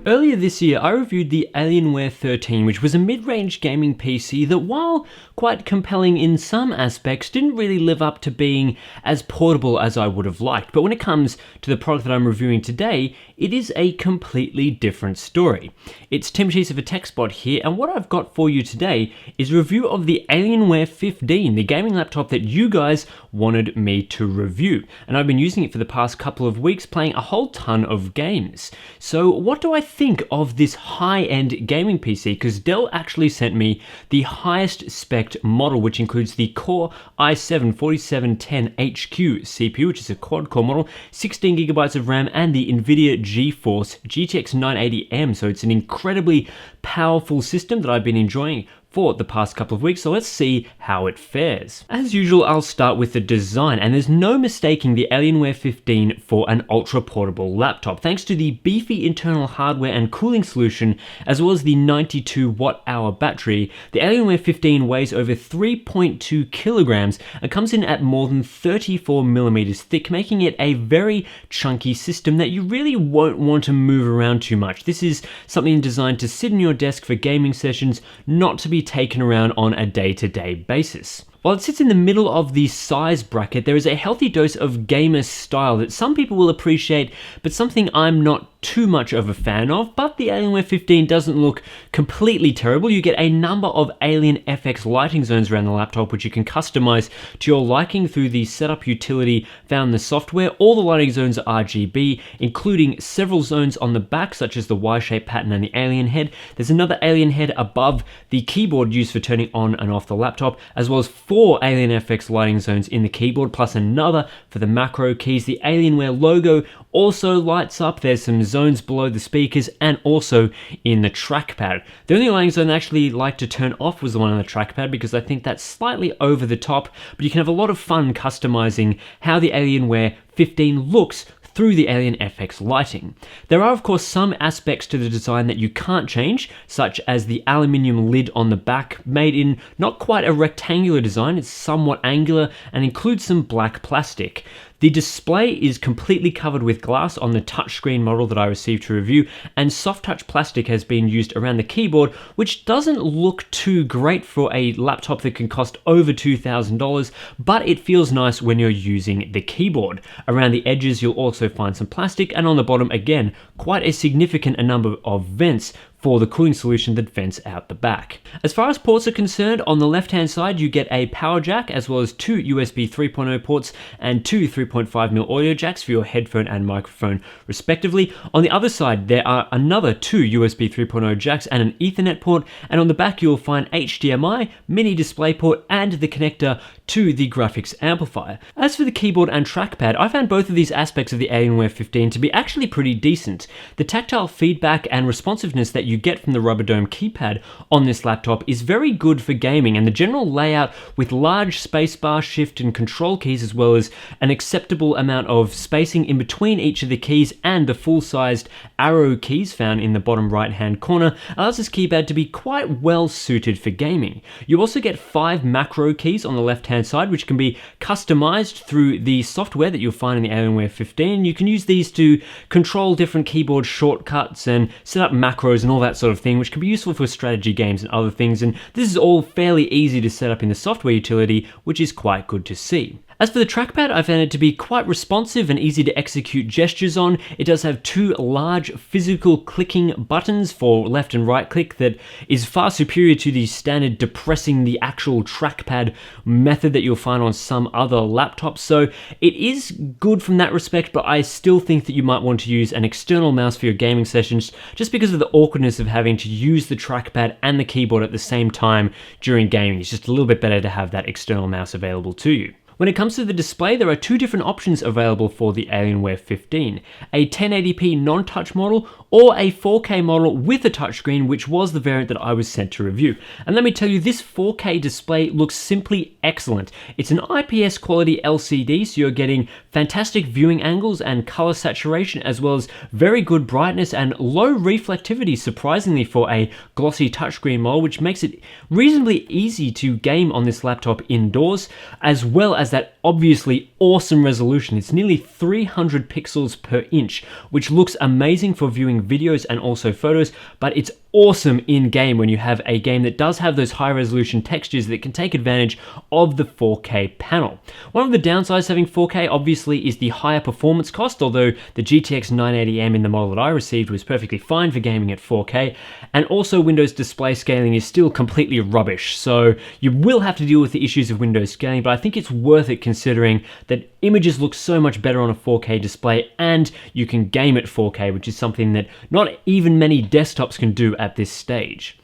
Earlier this year, I reviewed the Alienware 13, which was a mid-range gaming PC that, while quite compelling in some aspects, didn't really live up to being as portable as I would have liked. But when it comes to the product that I'm reviewing today, it is a completely different story. It's Tim Cheese of TechSpot here, and what I've got for you today is a review of the Alienware 15, the gaming laptop that you guys wanted me to review. And I've been using it for the past couple of weeks, playing a whole ton of games. So what do I think of this high-end gaming PC? Because Dell actually sent me the highest spec model, which includes the Core i7-4710HQ CPU, which is a quad-core model, 16 gigabytes of RAM, and the NVIDIA GeForce GTX 980M. So it's an incredibly powerful system that I've been enjoying for the past couple of weeks, so let's see how it fares. As usual, I'll start with the design, and there's no mistaking the Alienware 15 for an ultra-portable laptop. Thanks to the beefy internal hardware and cooling solution, as well as the 92 watt-hour battery, the Alienware 15 weighs over 3.2 kilograms and comes in at more than 34 millimeters thick, making it a very chunky system that you really won't want to move around too much. This is something designed to sit in your desk for gaming sessions, not to be taken around on a day-to-day basis. While it sits in the middle of the size bracket, there is a healthy dose of gamer style that some people will appreciate, but something I'm not too much of a fan of. But the Alienware 15 doesn't look completely terrible. You get a number of Alien FX lighting zones around the laptop, which you can customize to your liking through the setup utility found in the software. All the lighting zones are RGB, including several zones on the back, such as the Y-shaped pattern and the alien head. There's another alien head above the keyboard used for turning on and off the laptop, as well as 4 Alien FX lighting zones in the keyboard, plus another for the macro keys. The Alienware logo also lights up. There's some zones below the speakers and also in the trackpad. The only lighting zone I actually like to turn off was the one on the trackpad, because I think that's slightly over the top, but you can have a lot of fun customizing how the Alienware 15 looks through the Alien FX lighting. There are of course some aspects to the design that you can't change, such as the aluminium lid on the back, made in not quite a rectangular design. It's somewhat angular and includes some black plastic. The display is completely covered with glass on the touchscreen model that I received to review, and soft touch plastic has been used around the keyboard, which doesn't look too great for a laptop that can cost over $2,000, but it feels nice when you're using the keyboard. Around the edges you'll also find some plastic, and on the bottom again, quite a significant number of vents for the cooling solution that vents out the back. As far as ports are concerned, on the left-hand side you get a power jack, as well as 2 USB 3.0 ports and 2 3.5mm audio jacks for your headphone and microphone respectively. On the other side there are another 2 USB 3.0 jacks and an Ethernet port, and on the back you'll find HDMI, mini DisplayPort, and the connector to the graphics amplifier. As for the keyboard and trackpad, I found both of these aspects of the Alienware 15 to be actually pretty decent. The tactile feedback and responsiveness that you get from the rubber dome keypad on this laptop is very good for gaming, and the general layout with large spacebar, shift and control keys, as well as an acceptable amount of spacing in between each of the keys and the full-sized arrow keys found in the bottom right hand corner, allows this keypad to be quite well suited for gaming. You also get 5 macro keys on the left hand side, which can be customized through the software that you'll find in the Alienware 15. You can use these to control different keyboard shortcuts and set up macros and all that sort of thing, which can be useful for strategy games and other things, and this is all fairly easy to set up in the software utility, which is quite good to see. As for the trackpad, I found it to be quite responsive and easy to execute gestures on. It does have 2 large physical clicking buttons for left and right click that is far superior to the standard depressing the actual trackpad method that you'll find on some other laptops. So it is good from that respect, but I still think that you might want to use an external mouse for your gaming sessions, just because of the awkwardness of having to use the trackpad and the keyboard at the same time during gaming. It's just a little bit better to have that external mouse available to you. When it comes to the display, there are 2 different options available for the Alienware 15. A 1080p non-touch model or a 4K model with a touchscreen, which was the variant that I was sent to review. And let me tell you, this 4K display looks simply excellent. It's an IPS quality LCD, so you're getting fantastic viewing angles and color saturation, as well as very good brightness and low reflectivity, surprisingly for a glossy touchscreen model, which makes it reasonably easy to game on this laptop indoors, as well as has that obviously awesome resolution. It's nearly 300 pixels per inch, which looks amazing for viewing videos and also photos, but it's awesome in game when you have a game that does have those high resolution textures that can take advantage of the 4K panel. One of the downsides having 4K obviously is the higher performance cost, although the GTX 980M in the model that I received was perfectly fine for gaming at 4K, and also Windows display scaling is still completely rubbish, so you will have to deal with the issues of Windows scaling, but I think it's worth it considering that images look so much better on a 4K display and you can game at 4K, which is something that not even many desktops can do at this stage.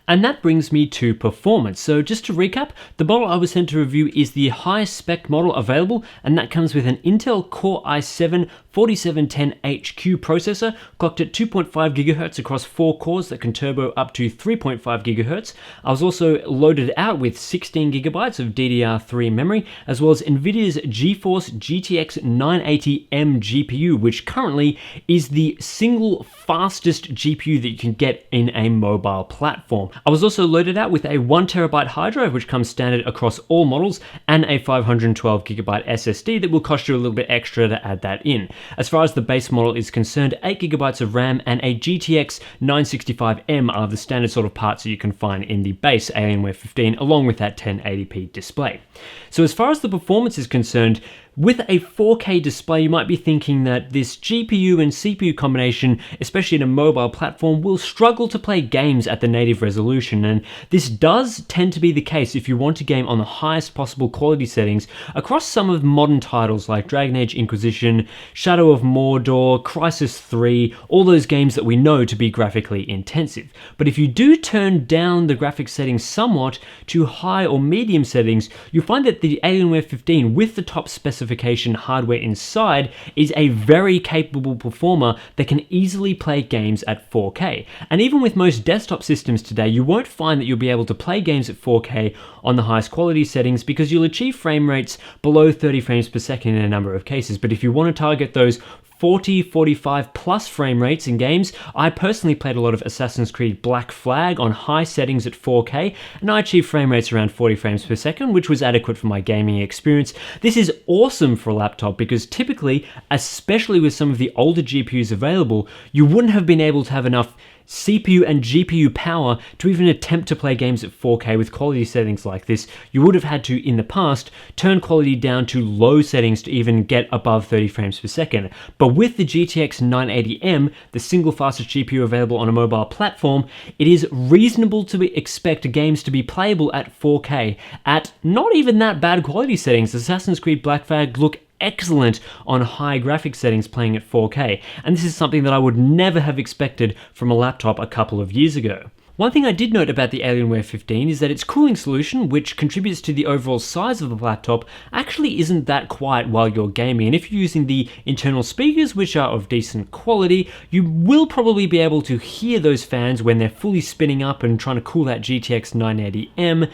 And that brings me to performance. So just to recap, the model I was sent to review is the highest spec model available, and that comes with an Intel Core i7 4710HQ processor, clocked at 2.5 GHz across 4 cores that can turbo up to 3.5 GHz. I was also loaded out with 16 GB of DDR3 memory, as well as NVIDIA's GeForce GTX 980M GPU, which currently is the single fastest GPU that you can get in a mobile platform. I was also loaded out with a 1TB hard drive, which comes standard across all models, and a 512GB SSD that will cost you a little bit extra to add that in. As far as the base model is concerned, 8GB of RAM and a GTX 965M are the standard sort of parts that you can find in the base Alienware 15, along with that 1080p display. So as far as the performance is concerned, with a 4K display, you might be thinking that this GPU and CPU combination, especially in a mobile platform, will struggle to play games at the native resolution, and this does tend to be the case if you want to game on the highest possible quality settings across some of modern titles like Dragon Age Inquisition, Shadow of Mordor, Crysis 3, all those games that we know to be graphically intensive. But if you do turn down the graphics settings somewhat to high or medium settings, you'll find that the Alienware 15 with the top specification hardware inside is a very capable performer that can easily play games at 4K. And even with most desktop systems today, you won't find that you'll be able to play games at 4K on the highest quality settings because you'll achieve frame rates below 30 frames per second in a number of cases. But if you want to target those 40, 45 plus frame rates in games, I personally played a lot of Assassin's Creed Black Flag on high settings at 4K, and I achieved frame rates around 40 frames per second, which was adequate for my gaming experience. This is awesome for a laptop because typically, especially with some of the older GPUs available, you wouldn't have been able to have enough CPU and GPU power to even attempt to play games at 4K with quality settings like this. You would have had to, in the past, turn quality down to low settings to even get above 30 frames per second. But with the GTX 980M, the single fastest GPU available on a mobile platform, it is reasonable to expect games to be playable at 4K at not even that bad quality settings. Assassin's Creed Black Flag look excellent on high graphics settings playing at 4K, and this is something that I would never have expected from a laptop a couple of years ago. One thing I did note about the Alienware 15 is that its cooling solution, which contributes to the overall size of the laptop, actually isn't that quiet while you're gaming, and if you're using the internal speakers, which are of decent quality, you will probably be able to hear those fans when they're fully spinning up and trying to cool that GTX 980M.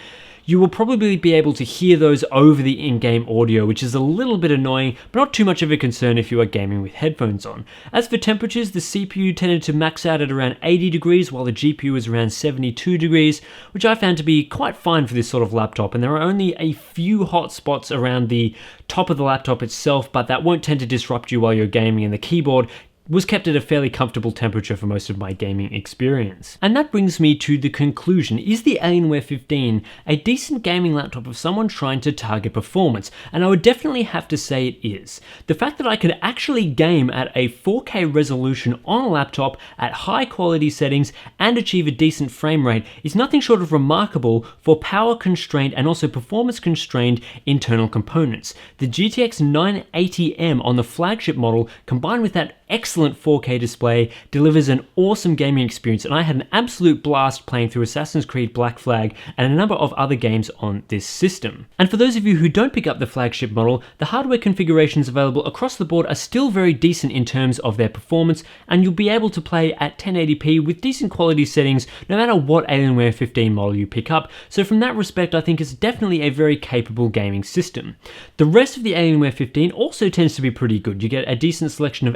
You will probably be able to hear those over the in-game audio, which is a little bit annoying, but not too much of a concern if you are gaming with headphones on. As for temperatures, the CPU tended to max out at around 80 degrees, while the GPU was around 72 degrees, which I found to be quite fine for this sort of laptop, and there are only a few hot spots around the top of the laptop itself, but that won't tend to disrupt you while you're gaming, and the keyboard was kept at a fairly comfortable temperature for most of my gaming experience. And that brings me to the conclusion. Is the Alienware 15 a decent gaming laptop of someone trying to target performance? And I would definitely have to say it is. The fact that I could actually game at a 4K resolution on a laptop at high quality settings and achieve a decent frame rate is nothing short of remarkable for power constrained and also performance constrained internal components. The GTX 980M on the flagship model, combined with that excellent 4K display, delivers an awesome gaming experience, and I had an absolute blast playing through Assassin's Creed Black Flag and a number of other games on this system. And for those of you who don't pick up the flagship model, the hardware configurations available across the board are still very decent in terms of their performance, and you'll be able to play at 1080p with decent quality settings no matter what Alienware 15 model you pick up. So from that respect, I think it's definitely a very capable gaming system. The rest of the Alienware 15 also tends to be pretty good. You get a decent selection of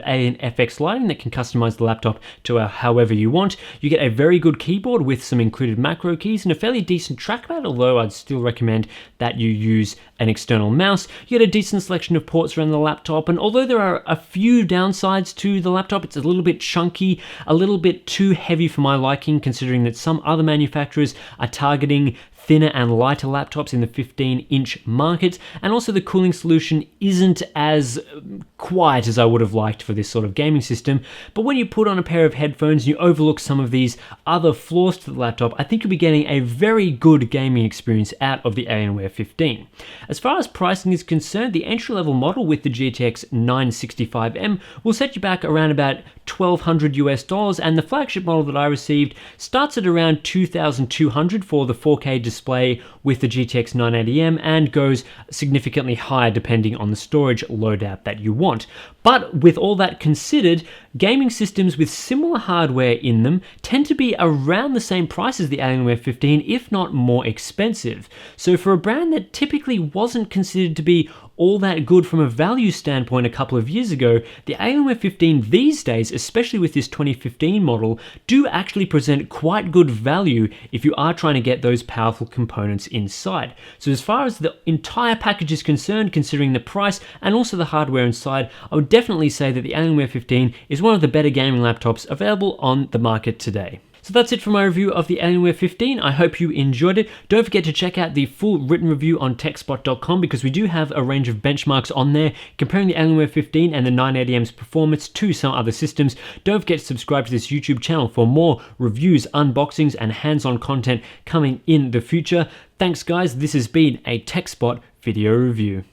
FX lighting that can customize the laptop to however you want. You get a very good keyboard with some included macro keys and a fairly decent trackpad, although I'd still recommend that you use an external mouse. You get a decent selection of ports around the laptop, and although there are a few downsides to the laptop, it's a little bit chunky, a little bit too heavy for my liking, considering that some other manufacturers are targeting thinner and lighter laptops in the 15-inch market, and also the cooling solution isn't as quiet as I would have liked for this sort of gaming system. But when you put on a pair of headphones and you overlook some of these other flaws to the laptop, I think you'll be getting a very good gaming experience out of the Alienware 15. As far as pricing is concerned, the entry-level model with the GTX 965M will set you back around about $1,200 US, and the flagship model that I received starts at around $2,200 for the 4K display with the GTX 980M and goes significantly higher depending on the storage loadout that you want. But with all that considered, gaming systems with similar hardware in them tend to be around the same price as the Alienware 15, if not more expensive. So for a brand that typically wasn't considered to be all that good from a value standpoint a couple of years ago, the Alienware 15 these days, especially with this 2015 model, do actually present quite good value if you are trying to get those powerful components inside. So as far as the entire package is concerned, considering the price and also the hardware inside, I would definitely say that the Alienware 15 is one of the better gaming laptops available on the market today. So that's it for my review of the Alienware 15. I hope you enjoyed it. Don't forget to check out the full written review on TechSpot.com because we do have a range of benchmarks on there comparing the Alienware 15 and the 980M's performance to some other systems. Don't forget to subscribe to this YouTube channel for more reviews, unboxings, and hands-on content coming in the future. Thanks guys, this has been a TechSpot video review.